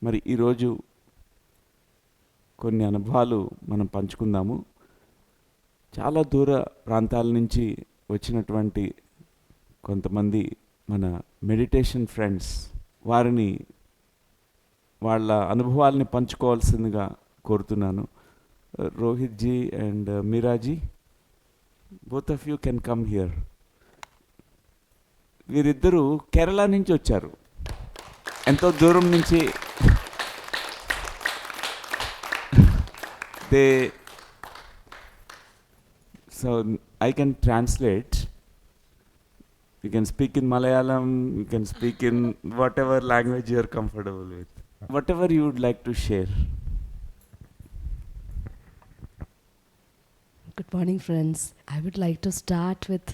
మరి ఈరోజు కొన్ని అనుభవాలు మనం పంచుకుందాము. చాలా దూర ప్రాంతాల నుంచి వచ్చినటువంటి కొంతమంది మన మెడిటేషన్ ఫ్రెండ్స్, వారిని వాళ్ళ అనుభవాల్ని పంచుకోవాల్సిందిగా కోరుతున్నాను. Rohit ji and Meera ji, both of you can come here. వీరిద్దరూ కేరళ నుంచి వచ్చారు, ఎంతో దూరం నుంచి. They so I can translate. You can speak in Malayalam, you can speak in whatever language you are comfortable with. Whatever you would like to share. Good morning, friends. I would like to start with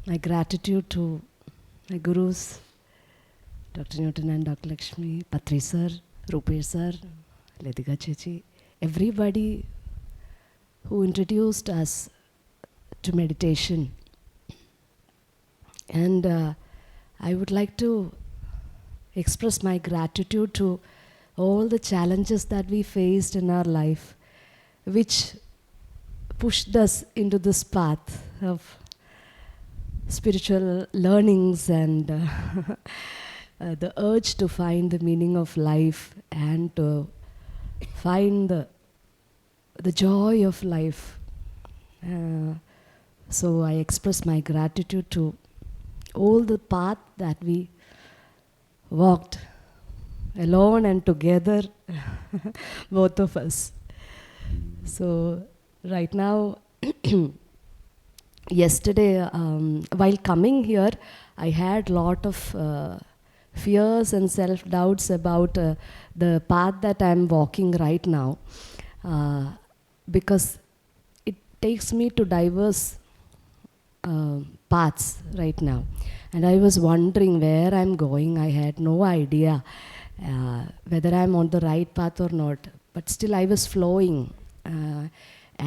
my gratitude to my gurus, Dr. Newton and Dr. Lakshmi, Patri sir, Rupesh sir, Ledika Chechi, everybody who introduced us to meditation. And I would like to express my gratitude to all the challenges that we faced in our life, which pushed us into this path of spiritual learnings and the urge to find the meaning of life and to find the joy of life. So I express my gratitude to all the path that we walked alone and together, both of us. So right now, yesterday, while coming here, I had lot of fears and self-doubts about the path that I'm walking right now, because it takes me to diverse paths right now. And I was wondering where I'm going. I had no idea whether I'm on the right path or not. But still I was flowing.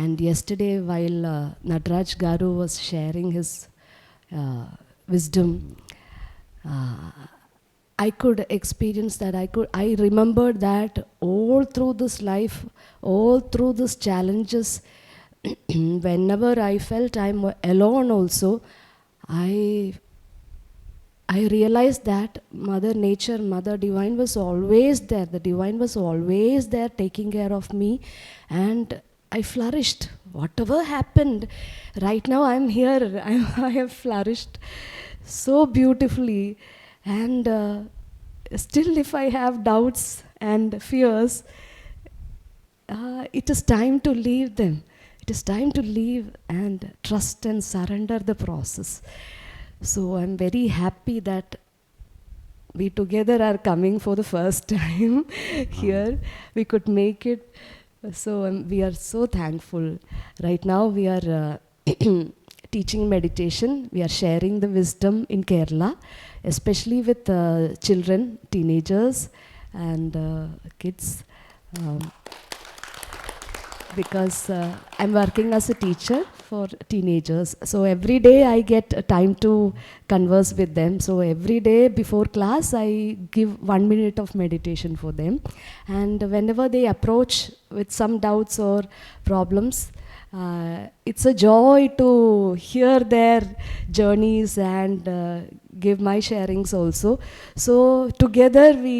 And yesterday while Nataraj Garu was sharing his wisdom, I could experience that. I remembered that all through this life, all through these challenges, whenever I felt I'm alone also, I realized that Mother Nature, Mother Divine was always there. The Divine was always there taking care of me, and I flourished. Whatever happened, right now I'm here. I have flourished so beautifully. And still if I have doubts and fears, it is time to leave them. It is time to leave and trust and surrender the process. So I'm very happy that we together are coming for the first time here. We could make it. So we are so thankful. Right now we are teaching meditation. We are sharing the wisdom in Kerala, especially with children, teenagers and kids. Because I'm working as a teacher for teenagers. So every day I get time to converse with them. So every day before class I give 1 minute of meditation for them. And whenever they approach with some doubts or problems, it's a joy to hear their journeys and give my sharings also. So together we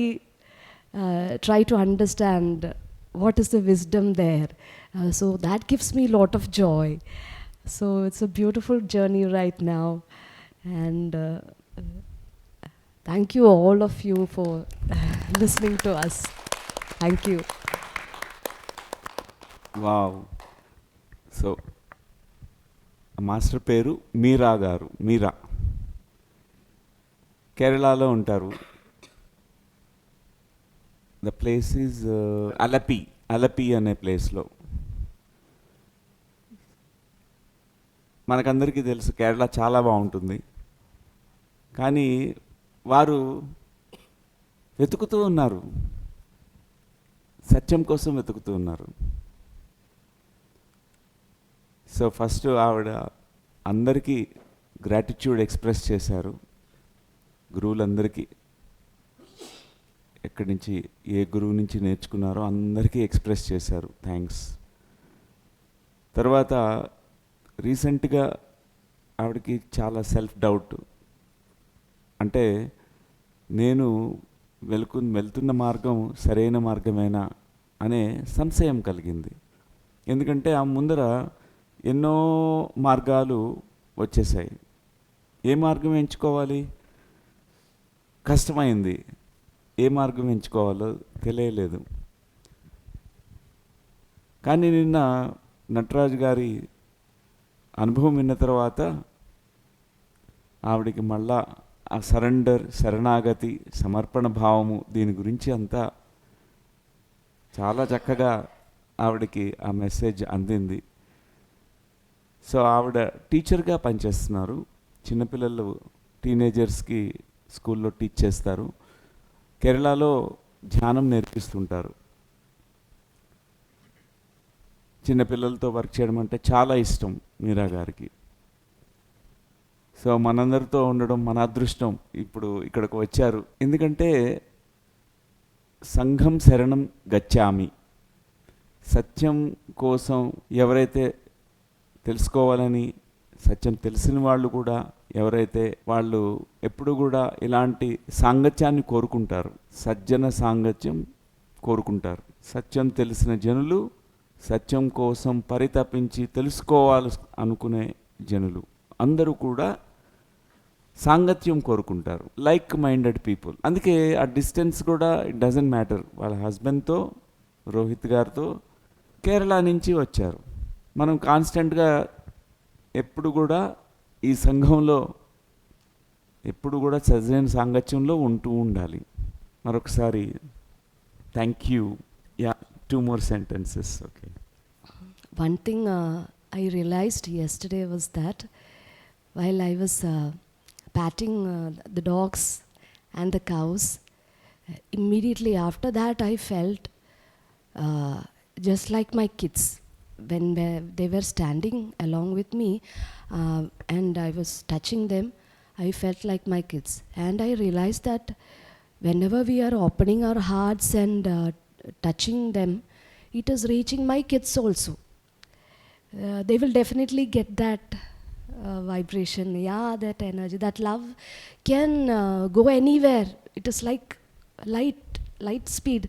try to understand what is the wisdom there. So that gives me a lot of joy. So it's a beautiful journey right now. And thank you all of you for listening to us. Thank you. Wow. So master పేరు మీరా గారు. మీరా కేరళలో ఉంటారు. The place is Alleppey అనే ప్లేస్లో. మనకందరికీ తెలుసు కేరళ చాలా బాగుంటుంది, కానీ వారు వెతుకుతూ ఉన్నారు, సత్యం కోసం వెతుకుతూ ఉన్నారు. సో ఫస్ట్ ఆవిడ అందరికీ గ్రాటిట్యూడ్ ఎక్స్ప్రెస్ చేశారు, గురువులందరికీ. ఎక్కడి నుంచి ఏ గురువు నుంచి నేర్చుకున్నారో అందరికీ ఎక్స్ప్రెస్ చేశారు, థ్యాంక్స్. తర్వాత రీసెంట్గా ఆవిడకి చాలా సెల్ఫ్ డౌట్, అంటే నేను వెళ్తున్న మార్గం సరైన మార్గమేనా అనే సంశయం కలిగింది. ఎందుకంటే ఆ ముందర ఎన్నో మార్గాలు వచ్చేసాయి, ఏ మార్గం ఎంచుకోవాలి కష్టమైంది, ఏ మార్గం ఎంచుకోవాలో తెలియలేదు. కానీ నిన్న నటరాజు గారి అనుభవం విన్న తర్వాత ఆవిడికి మళ్ళా ఆ సరెండర్, శరణాగతి, సమర్పణ భావము దీని గురించి అంతా చాలా చక్కగా ఆవిడకి ఆ మెసేజ్ అందింది. సో ఆవిడ టీచర్గా పనిచేస్తున్నారు, చిన్నపిల్లలు టీనేజర్స్కి స్కూల్లో టీచ్ చేస్తారు, కేరళలో ధ్యానం నేర్పిస్తుంటారు. చిన్నపిల్లలతో వర్క్ చేయడం అంటే చాలా ఇష్టం మీరా గారికి. సో మనందరితో ఉండడం మన అదృష్టం, ఇప్పుడు ఇక్కడికి వచ్చారు. ఎందుకంటే సంఘం శరణం గచ్చామి, సత్యం కోసం ఎవరైతే తెలుసుకోవాలని, సత్యం తెలిసిన వాళ్ళు కూడా ఎవరైతే వాళ్ళు ఎప్పుడు కూడా ఇలాంటి సాంగత్యాన్ని కోరుకుంటారు, సజ్జన సాంగత్యం కోరుకుంటారు. సత్యం తెలిసిన జనులు, సత్యం కోసం పరితపించి తెలుసుకోవాలి అనుకునే జనులు అందరూ కూడా సాంగత్యం కోరుకుంటారు, లైక్ మైండెడ్ పీపుల్. అందుకే ఆ డిస్టెన్స్ కూడా ఇట్ డజంట్ మ్యాటర్. వాళ్ళ హస్బెండ్తో, రోహిత్ గారితో కేరళ నుంచి వచ్చారు. మనం కాన్స్టెంట్గా ఎప్పుడు కూడా ఈ సంఘంలో ఎప్పుడు కూడా సరైన సాంగత్యంలో ఉంటూ ఉండాలి. మరొకసారి thank you. Yeah, 2 more sentences. Okay. One thing I realized yesterday was that while I was patting the dogs and the cows, immediately after that I felt just like my kids when they were standing along with me and I was touching them. I felt like my kids, and I realized that whenever we are opening our hearts and touching them, it is reaching my kids also. They will definitely get that vibration, yeah, that energy, that love can go anywhere. It is like light speed,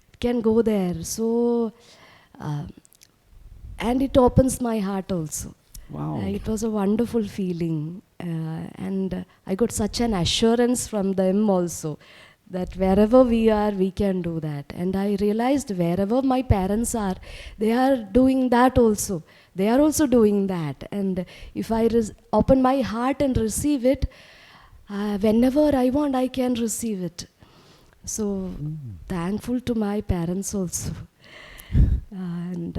it can go there. So and it opens my heart also. Wow. It was a wonderful feeling, and I got such an assurance from them also that wherever we are, we can do that. And I realized wherever my parents are, they are doing that also. They are also doing that. And if I open my heart and receive it, whenever I want, I can receive it. So thankful to my parents also. And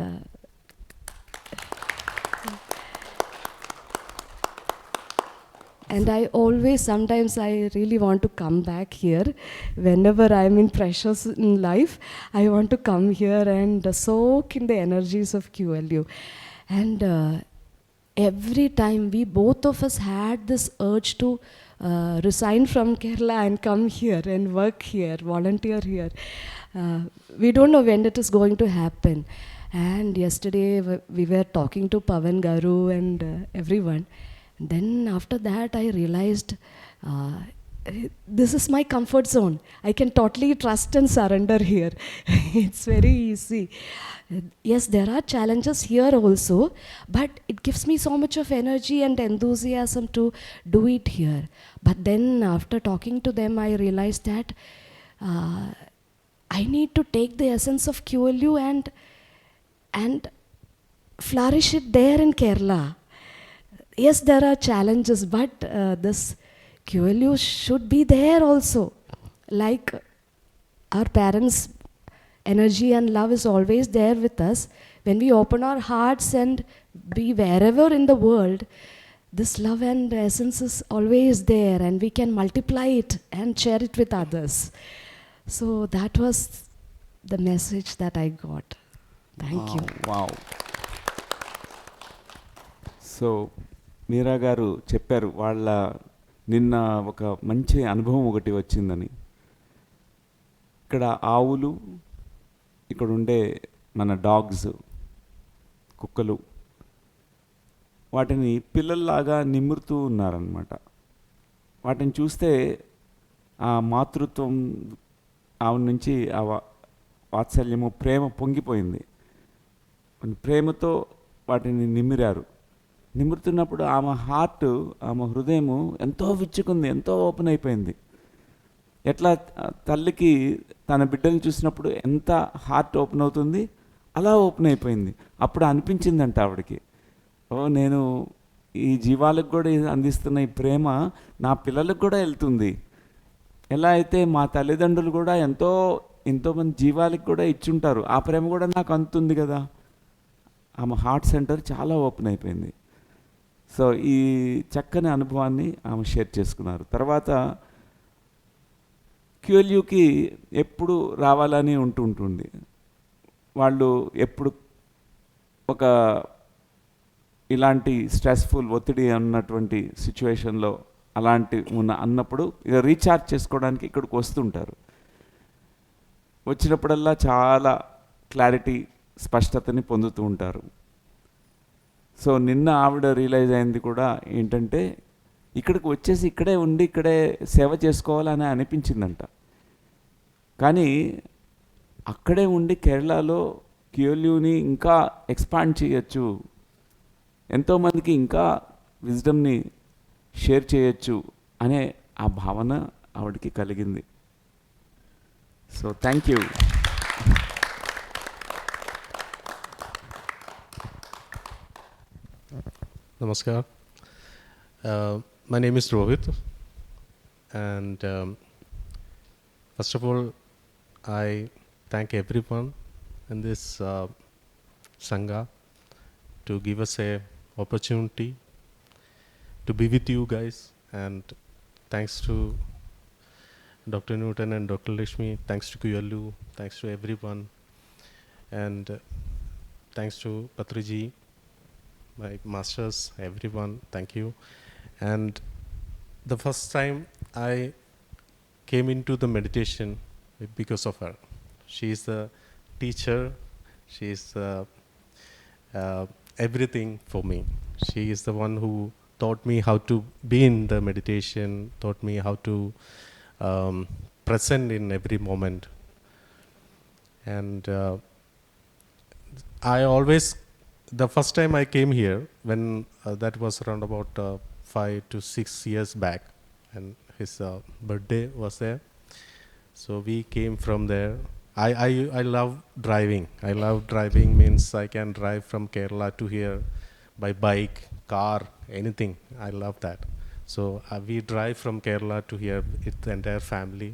and I always, sometimes I really want to come back here. Whenever I'm in pressures in life, I want to come here and soak in the energies of QLU. And every time we both of us had this urge to resign from Kerala and come here and work here, volunteer here. We don't know when it is going to happen. And yesterday we were talking to Pavan Garu and everyone. Then after that I realized this is my comfort zone. I can totally trust and surrender here. It's very easy. Yes, there are challenges here also, but it gives me so much of energy and enthusiasm to do it here. But then after talking to them, I realized that I need to take the essence of QLU and flourish it there in Kerala. Yes, there are challenges, but this QLU should be there also. Like our parents' energy and love is always there with us. When we open our hearts and be wherever in the world, this love and essence is always there, and we can multiply it and share it with others. So that was the message that I got. Thank you. Wow. So Meera garu చెప్పారు వాళ్ళ నిన్న ఒక మంచి అనుభవం ఒకటి వచ్చిందని. ఇక్కడ ఆవులు, ఇక్కడ ఉండే మన డాగ్స్, కుక్కలు, వాటిని పిల్లల్లాగా నిమురుతూ ఉన్నారనమాట. వాటిని చూస్తే ఆ మాతృత్వం ఆవిడ నుంచి ఆ వాత్సల్యము, ప్రేమ పొంగిపోయింది. ప్రేమతో వాటిని నిమిరారు. నిమురుతున్నప్పుడు ఆమె హార్ట్, ఆమె హృదయము ఎంతో విచ్చుకుంది, ఎంతో ఓపెన్ అయిపోయింది. ఎట్లా తల్లికి తన బిడ్డలు చూసినప్పుడు ఎంత హార్ట్ ఓపెన్ అవుతుంది, అలా ఓపెన్ అయిపోయింది. అప్పుడు అనిపించిందంట ఆవిడకి, ఓ నేను ఈ జీవాలకు కూడా అందిస్తున్న ఈ ప్రేమ నా పిల్లలకు కూడా వెళ్తుంది. ఎలా అయితే మా తల్లిదండ్రులు కూడా ఎంతోమంది జీవాలకు కూడా ఇచ్చుంటారు, ఆ ప్రేమ కూడా నాకు అందుతుంది కదా. ఆమె హార్ట్ సెంటర్ చాలా ఓపెన్ అయిపోయింది. సో ఈ చక్కని అనుభవాన్ని ఆమె షేర్ చేసుకున్నారు. తర్వాత క్యూఎల్యూకి ఎప్పుడు రావాలని ఉంటుంటుంది. వాళ్ళు ఎప్పుడు ఒక ఇలాంటి స్ట్రెస్ఫుల్, ఒత్తిడి అన్నటువంటి సిచ్యువేషన్లో అన్నప్పుడు ఇక రీఛార్జ్ చేసుకోవడానికి ఇక్కడికి వస్తుంటారు. వచ్చినప్పుడల్లా చాలా క్లారిటీ, స్పష్టతని పొందుతూ ఉంటారు. సో నిన్న ఆవిడ రియలైజ్ అయింది కూడా ఏంటంటే, ఇక్కడికి వచ్చేసి ఇక్కడే ఉండి ఇక్కడే సేవ చేసుకోవాలని అనిపించిందంట. కానీ అక్కడే ఉండి కేరళలో క్యూఎల్యూని ఇంకా ఎక్స్పాండ్ చేయొచ్చు, ఎంతోమందికి ఇంకా విజ్డమ్ని షేర్ చేయొచ్చు అనే ఆ భావన ఆవిడకి కలిగింది. So thank you. Namaskar. My name is Rohit, and first of all, I thank everyone in this Sangha to give us a opportunity to be with you guys, and thanks to Dr. Newton and Dr. Lakshmi, thanks to QLU, thanks to everyone, and thanks to Patriji, my masters, everyone, thank you. And the first time I came into the meditation because of her. She is the teacher, she is everything for me. She is the one who taught me how to be in the meditation, taught me how to present in every moment. And I always, the first time I came here, when that was around about 5 to 6 years back, and his birthday was there. So we came from there. I love driving. I love driving, means I can drive from Kerala to here by bike, car, anything. I love that. So we drive from Kerala to here with the entire family.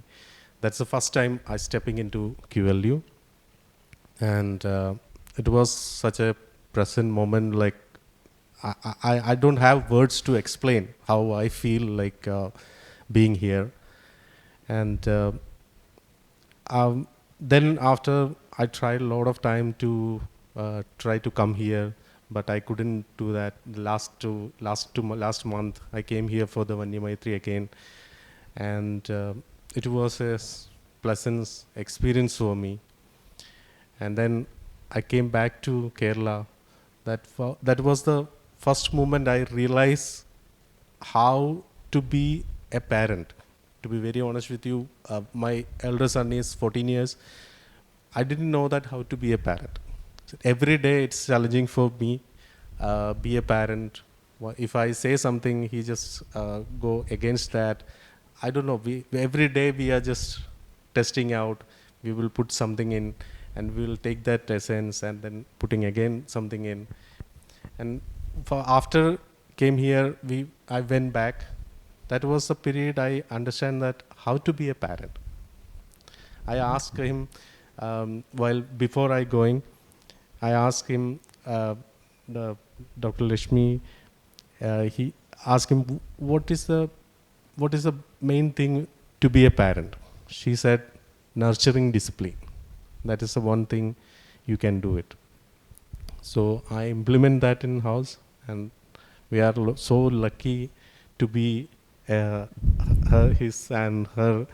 That's the first time I stepping into QLU. And it was such a present moment, like I don't have words to explain how I feel like being here. And then after I tried a lot of time to try to come here, but I couldn't do that. Last month I came here for the Vanya Maitri again, and it was a pleasant experience for me. And then I came back to Kerala. That was the first moment I realized how to be a parent. To be very honest with you, my elder son is 14 years. I didn't know that how to be a parent. So every day it's challenging for me, be a parent. If I say something, he just go against that. I don't know. Every day we are just testing out. We will put something in, and we will take that essence and then putting again something in. And after came here, I went back. That was the period I understand that how to be a parent. I asked him, before I going, I asked him, Dr. Lakshmi, he asked him, what is the main thing to be a parent? She said, nurturing discipline. That is the one thing you can do it. So I implement that in house, and we are so lucky to be his and her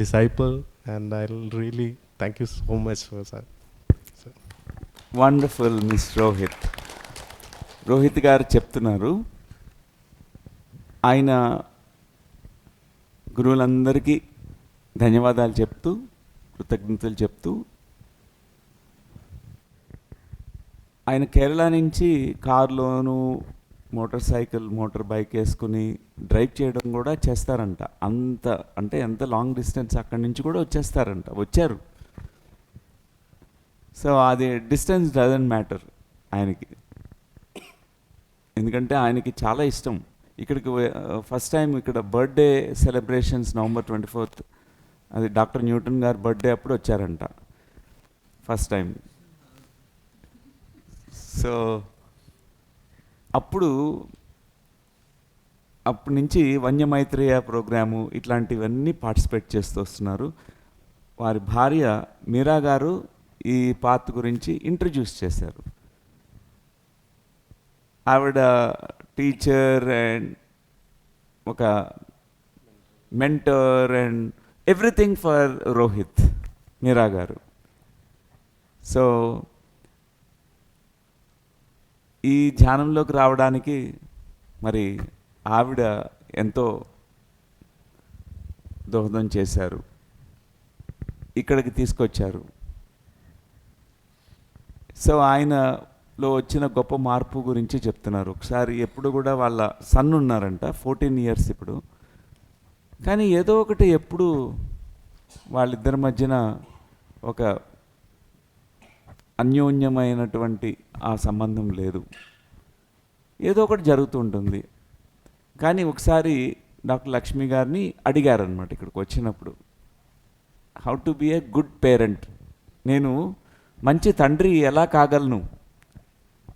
disciple, and I'll really thank you so much for that. So, wonderful miss Rohit. Rohit గారు చెప్తున్నారు, ఆయన గురువులందరికీ ధన్యవాదాలు చెప్తూ, కృతజ్ఞతలు చెప్తూ, ఆయన కేరళ నుంచి కారులోను మోటార్ సైకిల్, మోటార్ బైక్ వేసుకుని డ్రైవ్ చేయడం కూడా చేస్తారంట. అంత అంటే ఎంత లాంగ్ డిస్టెన్స్ అక్కడి నుంచి కూడా వచ్చేస్తారంట, వచ్చారు. సో అది డిస్టెన్స్ డజంట్ మ్యాటర్ ఆయనకి, ఎందుకంటే ఆయనకి చాలా ఇష్టం. ఇక్కడికి ఫస్ట్ టైం ఇక్కడ బర్త్డే సెలబ్రేషన్స్ November 24th, అది డాక్టర్ న్యూటన్ గారు బర్త్డే అప్పుడు వచ్చారంట ఫస్ట్ టైం. సో అప్పటి నుంచి వన్యమైత్రేయ ప్రోగ్రాము ఇట్లాంటివన్నీ పార్టిసిపేట్ చేస్తూ వస్తున్నారు. వారి భార్య మీరా గారు ఈ పాత్ గురించి ఇంట్రడ్యూస్ చేశారు. ఆవిడ టీచర్ అండ్ ఒక mentor and everything for Rohit, Meera garu. So ఈ ధ్యానంలోకి రావడానికి మరి ఆవిడ ఎంతో దోహదం చేశారు, ఇక్కడికి తీసుకొచ్చారు. సో ఆయనలో వచ్చిన గొప్ప మార్పు గురించి చెప్తున్నారు. ఒకసారి ఎప్పుడు కూడా వాళ్ళ సన్ ఉన్నారంట, 14 years ఇప్పుడు. కానీ ఏదో ఒకటి ఎప్పుడు వాళ్ళిద్దరి మధ్యన ఒక అన్యోన్యమైనటువంటి ఆ సంబంధం లేదు, ఏదో ఒకటి జరుగుతూ ఉంటుంది. కానీ ఒకసారి డాక్టర్ లక్ష్మి గారిని అడిగారనమాట ఇక్కడికి వచ్చినప్పుడు, how to be a good parent, నేను మంచి తండ్రి ఎలా కాగలను?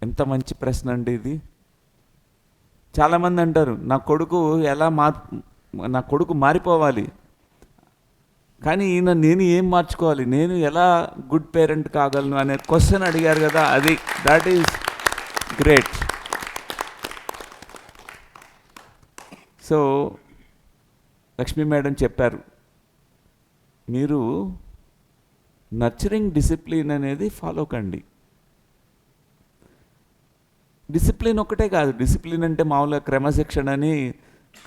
ఎంత మంచి ప్రశ్న అండి ఇది. చాలామంది అంటారు నా కొడుకు మారిపోవాలి, కానీ ఈయన నేను ఏం మార్చుకోవాలి, నేను ఎలా గుడ్ పేరెంట్ కాగలను అనే క్వశ్చన్ అడిగారు కదా, అది that is great. So Lakshmi madam చెప్పారు, మీరు నర్చరింగ్ డిసిప్లిన్ అనేది ఫాలో కండి. డిసిప్లిన్ ఒక్కటే కాదు, డిసిప్లిన్ అంటే మామూలుగా క్రమశిక్షణ అని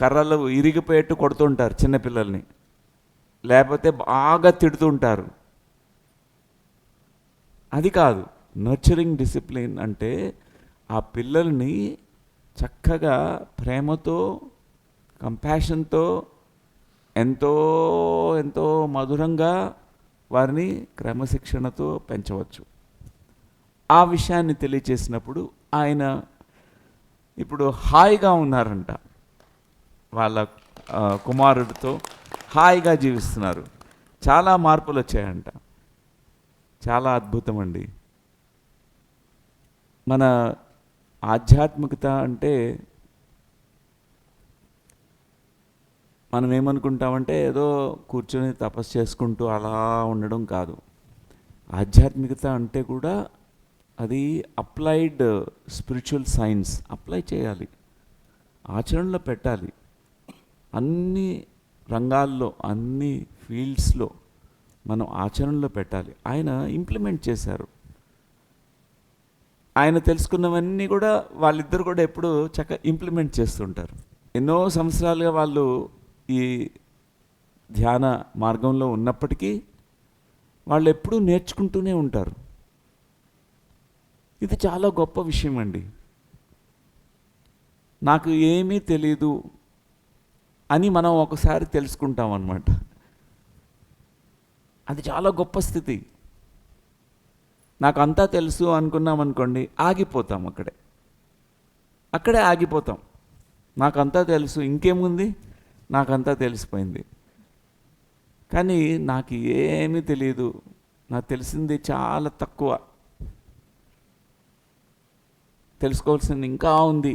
కర్రలు ఇరిగిపోయేట్టు కొడుతుంటారు చిన్నపిల్లల్ని, లేకపోతే బాగా తిడుతుంటారు, అది కాదు. నర్చరింగ్ డిసిప్లిన్ అంటే ఆ పిల్లల్ని చక్కగా ప్రేమతో, కంపాషన్తో, ఎంతో ఎంతో మధురంగా వారిని క్రమశిక్షణతో పెంచవచ్చు. ఆ విషయాన్ని తెలియచేసినప్పుడు ఆయన ఇప్పుడు హాయిగా ఉన్నారంట, వాళ్ళ కుమారుడితో హాయిగా జీవిస్తున్నారు. చాలా మార్పులు వచ్చాయంట, చాలా అద్భుతం అండి. మన ఆధ్యాత్మికత అంటే మనం ఏమనుకుంటామంటే ఏదో కూర్చొని తపస్సు చేసుకుంటూ అలా ఉండడం కాదు. ఆధ్యాత్మికత అంటే కూడా అది అప్లైడ్ స్పిరిచువల్ సైన్స్, అప్లై చేయాలి, ఆచరణలో పెట్టాలి. అన్ని రంగాల్లో, అన్ని ఫీల్డ్స్లో మనం ఆచరణలో పెట్టాలి. ఆయన ఇంప్లిమెంట్ చేశారు. ఆయన తెలుసుకున్నవన్నీ కూడా వాళ్ళిద్దరు కూడా ఎప్పుడు చక్కగా ఇంప్లిమెంట్ చేస్తుంటారు. ఎన్నో సంవత్సరాలుగా వాళ్ళు ఈ ధ్యాన మార్గంలో ఉన్నప్పటికీ వాళ్ళు ఎప్పుడూ నేర్చుకుంటూనే ఉంటారు. ఇది చాలా గొప్ప విషయం అండి. నాకు ఏమీ తెలీదు అని మనం ఒకసారి తెలుసుకుంటాం అన్నమాట. అది చాలా గొప్ప స్థితి. నాకు అంతా తెలుసు అనుకున్నాం అనుకోండి, ఆగిపోతాం అక్కడే ఆగిపోతాం. నాకంతా తెలుసు, ఇంకేముంది, నాకంతా తెలిసిపోయింది. కానీ నాకు ఏమీ తెలియదు, నాకు తెలిసింది చాలా తక్కువ, తెలుసుకోవాల్సింది ఇంకా ఉంది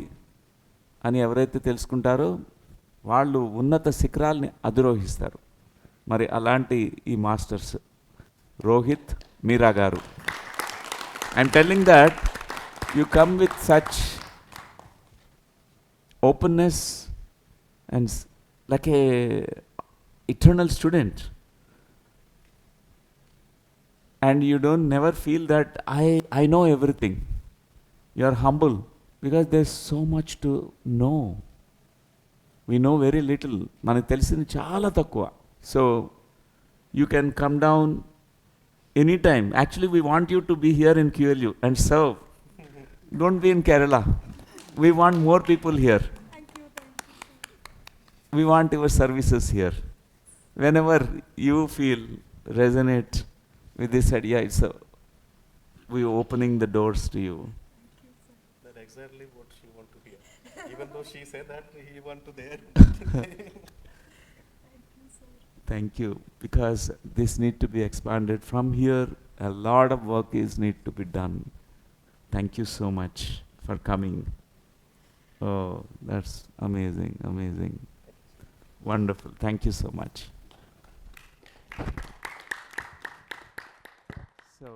అని ఎవరైతే తెలుసుకుంటారో వాళ్ళు ఉన్నత శిఖరాల్ని అధిరోహిస్తారు. మరి అలాంటి ఈ మాస్టర్స్ రోహిత్, మీరా గారు. I'm telling that you come with such openness and like a eternal student. and you don't never feel that I know everything. You are humble because there's so much to know. We know very little. మనకు తెలిసింది చాలా తక్కువ. So you can come down anytime. Actually, we want you to be here in QLU and serve. Don't be in Kerala. We want more people here. We want your services here. Whenever you feel resonate with this idea, we're opening the doors to you. That's exactly what she want to hear. Even though she said that he want to there. Thank you, because this need to be expanded. From here, a lot of work is need to be done. Thank you so much for coming. Oh, that's amazing, amazing. Wonderful. Thank you so much. So